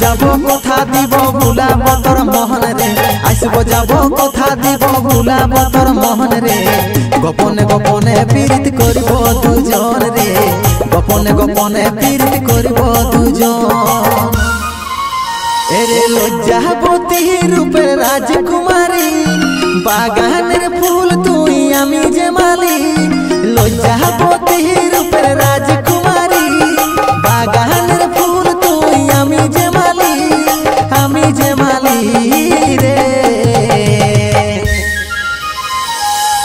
যাব কথা দিব ভুলাব তোর মোহন রে, আসব যাব কথা দিব ভুলাব তোর মোহন রে। গোপনে গোপনে পীড়িত করিব দুজন রে, গোপনে গোপনে পীড়িত করিব দুজন। এরে লজ্জাবতী রূপের রাজকুমারী, বাগানের ফুল তুই আমি যে মালি। লজ্জাবতী রূপের রাজকুমারী, বাগানের ফুল তুই আমি যে মালি, আমি যে মালি রে।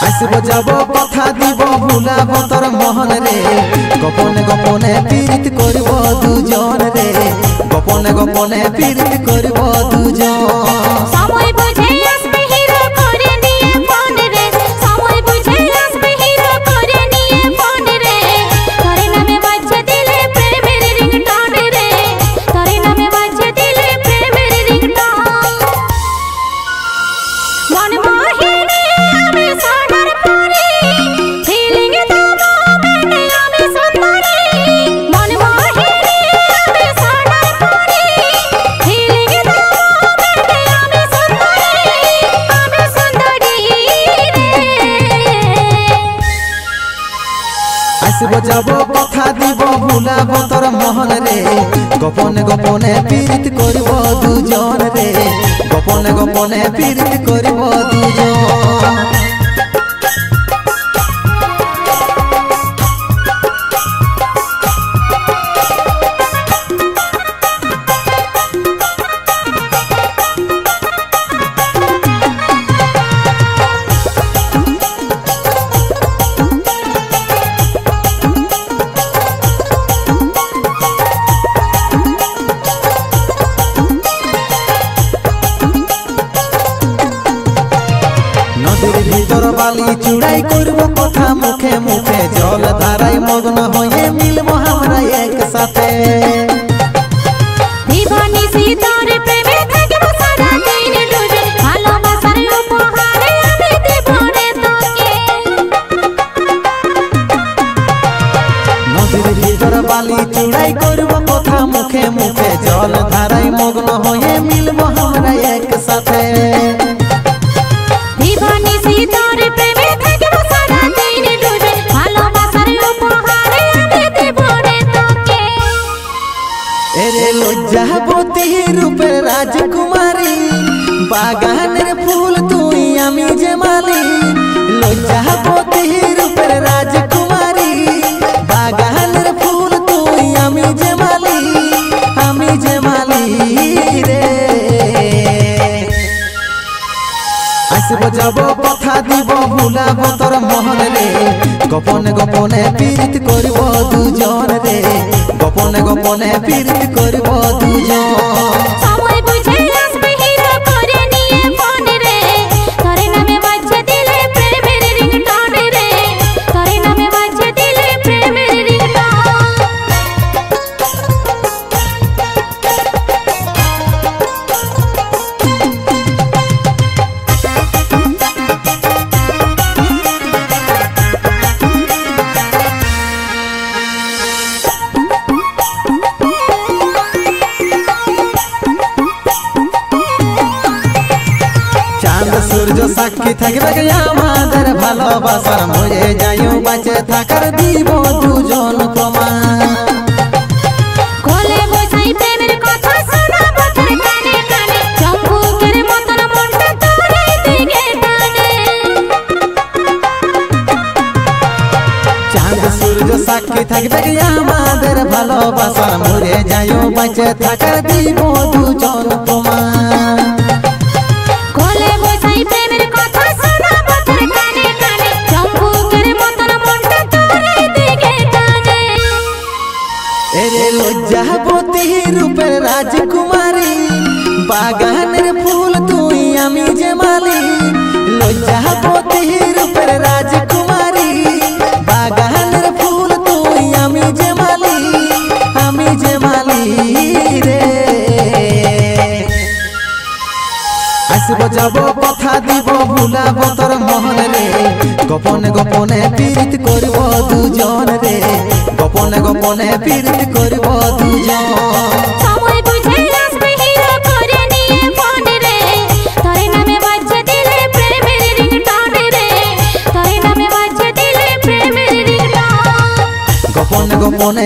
আসব যাব কথা দিব ভুলাব তোর মোহন রে, গোপনে গোপনে পীড়িত করিব দুজন রে, গোপনে গোপনে পীড়িত করিব দুজন। সময় বুঝে আসবে হিরো করে নিয়ে ফোন রে, সময় বুঝে আসবে হিরো করে নিয়ে ফোন রে। তোর নামে বাজছে দিলে প্রেমের রিংটোন রে, তোর নামে বাজছে দিলে প্রেমের রিংটোন। মন মোহিনী আমি সোনার পরি, ফিলিং দেবো মেনে আমি সুন্দরী। মন মোহিনী আমি সোনার পরি, ফিলিং দেবো মেনে আমি সুন্দরী রে। আসব যাব কথা দিব ভুলাব তোর মোহন রে, গোপনে গোপনে পীড়িত করিব দুজন রে, গোপনে গোপনে পীড়িত করিব দুজন। নদীর ভিতর বালি চূড়াই করব কথা মুখে মুখে, জল ধারায় মগ্ন হয়ে মিলব আমরা একসাথে। দিবানি সীতার প্রেমে থাকব সারা দিন ডুবে, ভালোবাসার উপহারে আমি দেব রে তোকে। নদীর ভিতর বালি চূড়াই করব কথা মুখে মুখে, জল ধারায় মগ্ন হয়ে মিলব আমরা একসাথে। দিবানি সীতার প্রেমে থাকব সারা দিন ডুবে, ভালোবাসার উপহারে আমি দেব রে তোকে। এরে লজ্জাবতী রূপের রাজকুমারী, বাগানের ফুল তুই আমি যে মালি। লজ্জাবতী রূপের রাজকুমারী, বাগানের ফুল তুই আমি যে মালি, আমি যে মালি রে। আসব যাব কথা দিব ভুলাব তোর মোহন রে, গোপনে গোপনে পীড়িত করিব দুজন রে, গোপনে গোপনে পীড়িত করিব দুজন। সময় বুঝে আসবে হিরো করে নিয়ে ফোন রে, তোর নামে বাজছে দিলে প্রেমের রিংটোন রে, তোর নামে বাজছে দিলে প্রেমের রিংটোন। চাঁদ সূর্য সাক্ষী থাকবে আমাদের ভালোবাসার, মরে যাইও বাঁচে থাকার দিব দুজন প্রমাণ। কোলে বসাই প্রেমের কথা শোনাবো তোর কানে কানে, চম্বুকের মতন মনটা তোর দিকে টানে। চাঁদ সূর্য সাক্ষী থাকবে আমাদের ভালোবাসার, মরে যাইও বাঁচে থাকার দিব দুজন প্রমাণ। কোলে বসাই প্রেমের কথা শোনাবো তোর কানে কানে, চম্বুকের মতন মনটা তোর দিকে টানে। এরে লজ্জাবতী রূপের রাজকুমারী, বাগানের ফুল তুই আমি যে মালি। লজ্জাবতী রূপের যাব কথা দিব ভুলাব তোর মহন রে গোপনে গোপনে পীড়িত করব দুজন রে গোপনে গোপনে পীড়িত করব দুজন সময় বুঝে আসবে হিরো করে নিয়ে ফোন রে তোর নামে বাজছে দিলে প্রেমের রিংটোন রে তোর নামে বাজছে দিলে প্রেমের রিংটোন গোপনে গোপনে